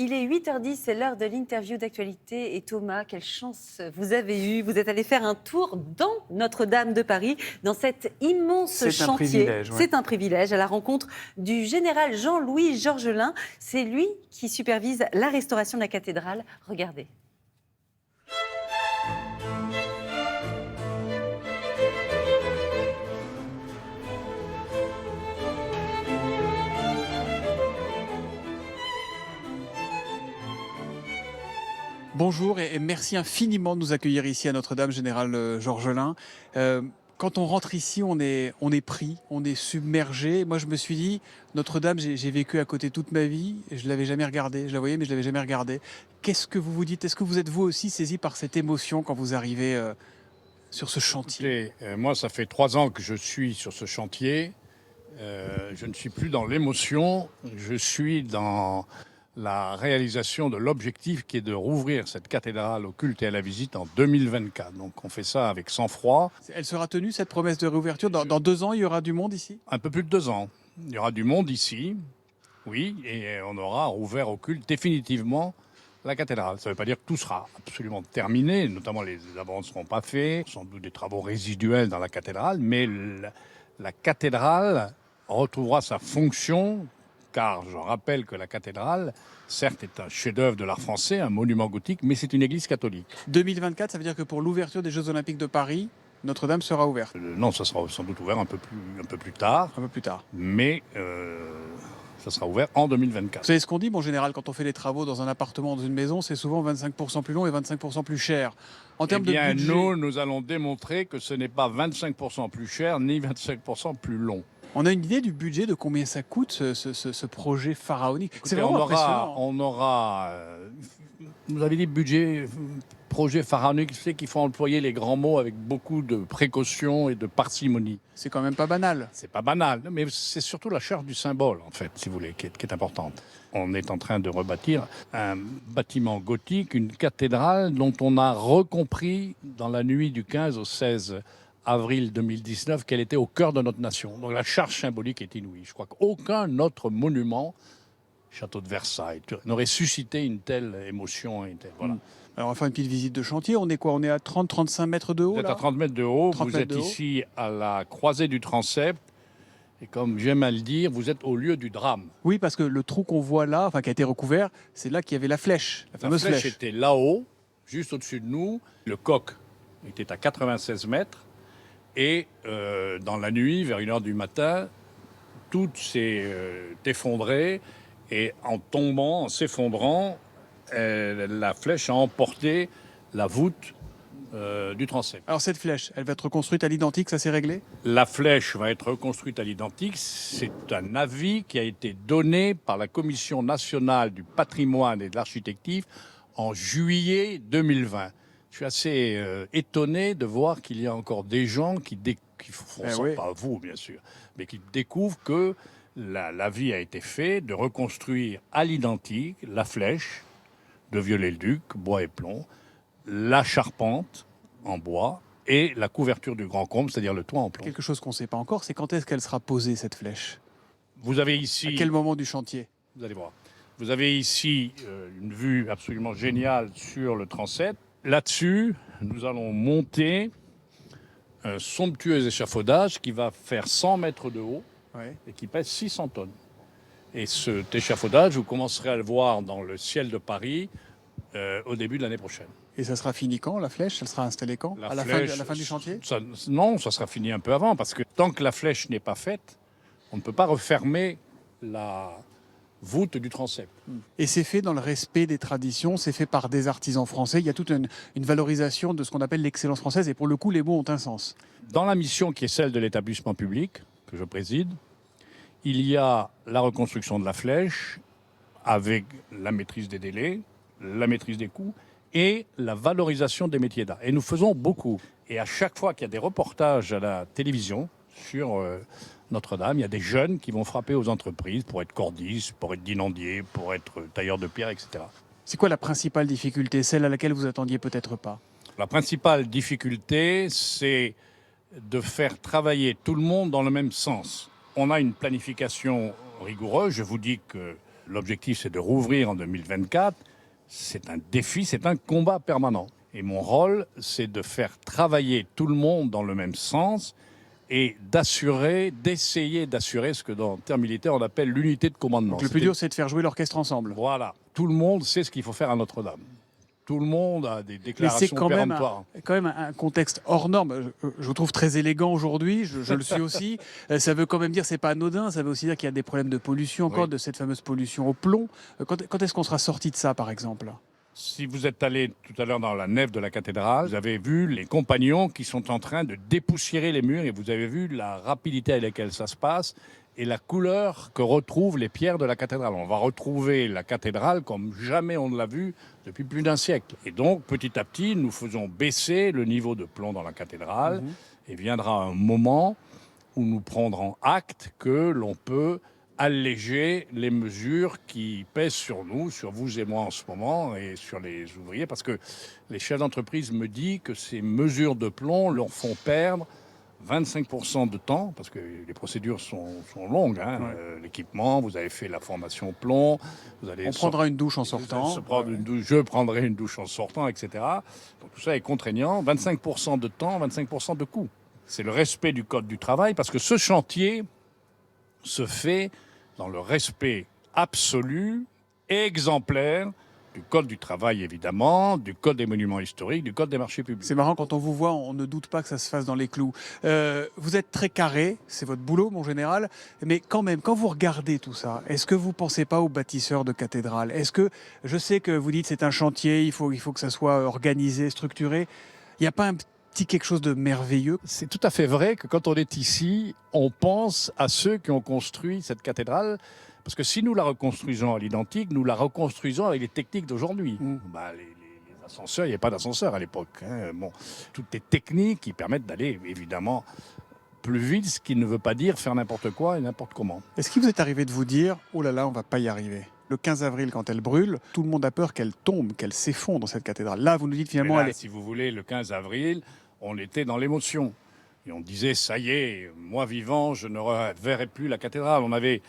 Il est 8h10, c'est l'heure de l'interview d'actualité. Et Thomas, quelle chance vous avez eue. Vous êtes allé faire un tour dans Notre-Dame de Paris, dans cet immense C'est un chantier. privilège, ouais. C'est un privilège, à la rencontre du général Jean-Louis Georgelin. C'est lui qui supervise la restauration de la cathédrale. Regardez. Bonjour et merci infiniment de nous accueillir ici à Notre-Dame, Général Georgelin. Quand on rentre ici, on est pris, on est submergé. Moi, je me suis dit, Notre-Dame, j'ai vécu à côté toute ma vie, et je ne l'avais jamais regardée. Je la voyais, mais je ne l'avais jamais regardée. Qu'est-ce que vous vous dites? Est-ce que vous êtes vous aussi saisi par cette émotion quand vous arrivez sur ce chantier? Écoutez, moi, ça fait 3 ans que je suis sur ce chantier. Je ne suis plus dans l'émotion, je suis dans la réalisation de l'objectif qui est de rouvrir cette cathédrale au culte et à la visite en 2024. Donc on fait ça avec sang-froid. Elle sera tenue, cette promesse de réouverture? Dans 2 ans, il y aura du monde ici? Un peu plus de 2 ans. Il y aura du monde ici, oui, et on aura rouvert au culte définitivement la cathédrale. Ça ne veut pas dire que tout sera absolument terminé, notamment les avant ne seront pas faits, sans doute des travaux résiduels dans la cathédrale, mais la cathédrale retrouvera sa fonction, car je rappelle que la cathédrale, certes, est un chef-d'œuvre de l'art français, un monument gothique, mais c'est une église catholique. 2024, ça veut dire que pour l'ouverture des Jeux Olympiques de Paris, Notre-Dame sera ouverte Non, ça sera sans doute ouvert un peu plus tard, un peu plus tard. mais ça sera ouvert en 2024. Vous savez ce qu'on dit, bon, en général, quand on fait les travaux dans un appartement, dans une maison, c'est souvent 25% plus long et 25% plus cher. En termes Eh bien, de budget, nous allons démontrer que ce n'est pas 25% plus cher ni 25% plus long. on a une idée du budget, de combien ça coûte ce projet pharaonique? C'est Écoutez, vraiment impressionnant. vous avez dit budget, projet pharaonique, c'est qu'il faut employer les grands mots avec beaucoup de précaution et de parcimonie. C'est quand même pas banal. C'est pas banal, mais c'est surtout la charge du symbole, en fait, si vous voulez, qui est importante. On est en train de rebâtir un bâtiment gothique, une cathédrale dont on a recompris dans la nuit du 15 au 16 avril 2019 qu'elle était au cœur de notre nation. Donc la charge symbolique est inouïe. Je crois qu'aucun autre monument, château de Versailles, n'aurait suscité une telle émotion. Voilà. Alors on va faire une petite visite de chantier. On est quoi? On est à 30-35 mètres de haut Vous êtes là à 30 mètres de haut, 30 vous mètres êtes de haut. ici à la croisée du transept, et comme j'aime à le dire, vous êtes au lieu du drame. Oui, parce que le trou qu'on voit là, enfin qui a été recouvert, c'est là qu'il y avait la flèche, la La fameuse flèche flèche. était là-haut, juste au-dessus de nous. Le coq était à 96 mètres. Et dans la nuit, vers 1h du matin, tout s'est effondré. Et en tombant, en s'effondrant, la flèche a emporté la voûte du transept. Alors cette flèche, elle va être reconstruite à l'identique, ça c'est réglé? La flèche va être reconstruite à l'identique. C'est un avis qui a été donné par la Commission nationale du patrimoine et de l'architecture en juillet 2020. Je suis assez étonné de voir qu'il y a encore des gens qui font Eh ça, oui. pas vous bien sûr, mais qui découvrent que l'avis a été fait de reconstruire à l'identique la flèche de Viollet-le-Duc, bois et plomb, la charpente en bois et la couverture du grand comble, c'est-à-dire le toit en plomb. Quelque chose qu'on ne sait pas encore, c'est quand est-ce qu'elle sera posée cette flèche? Vous avez À ici, quel moment du chantier? vous allez voir, vous avez ici une vue absolument géniale sur le transept. Là-dessus, nous allons monter un somptueux échafaudage qui va faire 100 mètres de haut Ouais. et qui pèse 600 tonnes. Et cet échafaudage, vous commencerez à le voir dans le ciel de Paris au début de l'année prochaine. Et ça sera fini quand, la flèche? Elle sera installée quand? La à la flèche, fin du chantier? Non, ça sera fini un peu avant, parce que tant que la flèche n'est pas faite, on ne peut pas refermer la voûte du transept. Et c'est fait dans le respect des traditions, c'est fait par des artisans français. Il y a toute une valorisation de ce qu'on appelle l'excellence française. Et pour le coup, les mots ont un sens. Dans la mission qui est celle de l'établissement public, que je préside, il y a la reconstruction de la flèche avec la maîtrise des délais, la maîtrise des coûts et la valorisation des métiers d'art. Et nous faisons beaucoup. Et à chaque fois qu'il y a des reportages à la télévision sur Notre-Dame, il y a des jeunes qui vont frapper aux entreprises pour être cordistes, pour être dinandiers, pour être tailleurs de pierre, etc. C'est quoi la principale difficulté, celle à laquelle vous attendiez peut-être pas? La principale difficulté, c'est de faire travailler tout le monde dans le même sens. On a une planification rigoureuse. Je vous dis que L'objectif, c'est de rouvrir en 2024. C'est un défi, c'est un combat permanent. Et mon rôle, c'est de faire travailler tout le monde dans le même sens et d'essayer d'assurer ce que dans le terme militaire, on appelle l'unité de commandement. Donc le plus dur, c'est de faire jouer l'orchestre ensemble. Voilà. Tout le monde sait ce qu'il faut faire à Notre-Dame. Tout le monde a des Mais déclarations c'est quand même, péremptoires. un contexte hors norme. Je vous trouve très élégant aujourd'hui, je le suis aussi. Ça veut quand même dire, c'est pas anodin, ça veut aussi dire qu'il y a des problèmes de pollution encore, Oui. de cette fameuse pollution au plomb. Quand est-ce qu'on sera sorti de ça, par exemple? Si vous êtes allé tout à l'heure dans la nef de la cathédrale, vous avez vu les compagnons qui sont en train de dépoussiérer les murs et vous avez vu la rapidité avec laquelle ça se passe et la couleur que retrouvent les pierres de la cathédrale. On va retrouver la cathédrale comme jamais on ne l'a vue depuis plus d'un siècle. Et donc, petit à petit, nous faisons baisser le niveau de plomb dans la cathédrale et viendra un moment où nous prendrons acte que l'on peut alléger les mesures qui pèsent sur nous, sur vous et moi en ce moment, et sur les ouvriers, parce que les chefs d'entreprise me disent que ces mesures de plomb leur font perdre 25% de temps, parce que les procédures sont longues. Hein. Ouais. L'équipement, vous avez fait la formation plomb, vous allez On prendra une douche en vous allez sortant. se prendre une douche, je prendrai une douche en sortant, etc. Donc tout ça est contraignant. 25% de temps, 25% de coût. C'est le respect du code du travail, parce que ce chantier se fait dans le respect absolu, exemplaire, du code du travail évidemment, du code des monuments historiques, du code des marchés publics. C'est marrant, quand on vous voit, on ne doute pas que ça se fasse dans les clous. Vous êtes très carré, c'est votre boulot, mon général, mais quand même, quand vous regardez tout ça, est-ce que vous ne pensez pas aux bâtisseurs de cathédrales? Est-ce que, je sais que vous dites c'est un chantier, il faut que ça soit organisé, structuré, il n'y a pas un petit quelque chose de merveilleux? C'est tout à fait vrai que quand on est ici, on pense à ceux qui ont construit cette cathédrale, parce que si nous la reconstruisons à l'identique, nous la reconstruisons avec les techniques d'aujourd'hui. Les ascenseurs, il n'y avait pas d'ascenseur à l'époque. Hein. Bon, toutes les techniques qui permettent d'aller évidemment plus vite, ce qui ne veut pas dire faire n'importe quoi et n'importe comment. Est-ce qu'il vous est arrivé de vous dire, oh là là, on va pas y arriver? Le 15 avril, quand elle brûle, tout le monde a peur qu'elle tombe, qu'elle s'effondre, cette cathédrale. Là, vous nous dites finalement, Mais là, elle est... si vous voulez, le 15 avril, on était dans l'émotion. Et on disait, ça y est, moi vivant, je ne reverrai plus la cathédrale. On avait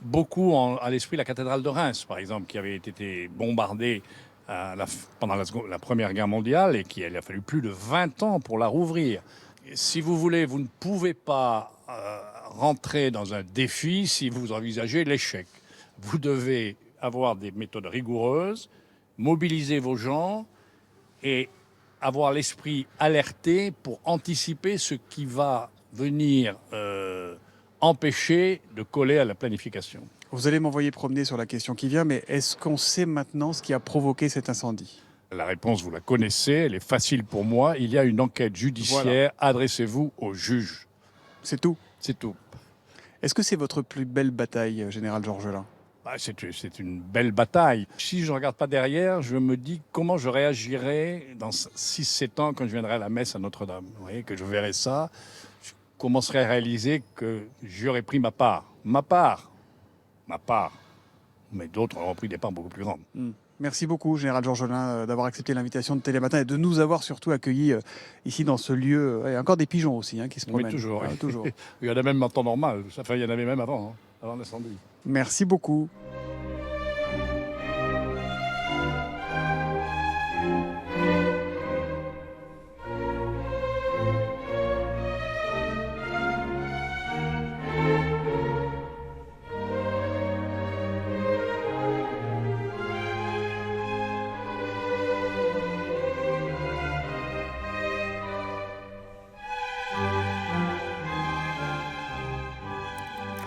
beaucoup à l'esprit la cathédrale de Reims, par exemple, qui avait été bombardée pendant la Première Guerre mondiale et qu'il a fallu plus de 20 ans pour la rouvrir. Et si vous voulez, vous ne pouvez pas rentrer dans un défi si vous envisagez l'échec. Vous devez avoir des méthodes rigoureuses, mobiliser vos gens et avoir l'esprit alerté pour anticiper ce qui va venir empêcher de coller à la planification. Vous allez m'envoyer promener sur la question qui vient, mais est-ce qu'on sait maintenant ce qui a provoqué cet incendie? La réponse, vous la connaissez, elle est facile pour moi. Il y a une enquête judiciaire, adressez-vous au juge. C'est tout? C'est tout. Est-ce que c'est votre plus belle bataille, général Georgelin? C'est une belle bataille. Si je ne regarde pas derrière, je me dis comment je réagirais dans 6-7 ans quand je viendrai à la messe à Notre-Dame. Vous voyez, que je verrai ça, je commencerai à réaliser que j'aurais pris ma part. Ma part. Mais d'autres auront pris des parts beaucoup plus grandes. Merci beaucoup, général Georgelin, d'avoir accepté l'invitation de Télématin et de nous avoir surtout accueillis ici dans ce lieu. Il y a encore des pigeons aussi qui se promènent. Oui, toujours. Toujours. Il y en a même en temps normal. Enfin, il y en avait même avant, avant l'incendie. Merci beaucoup.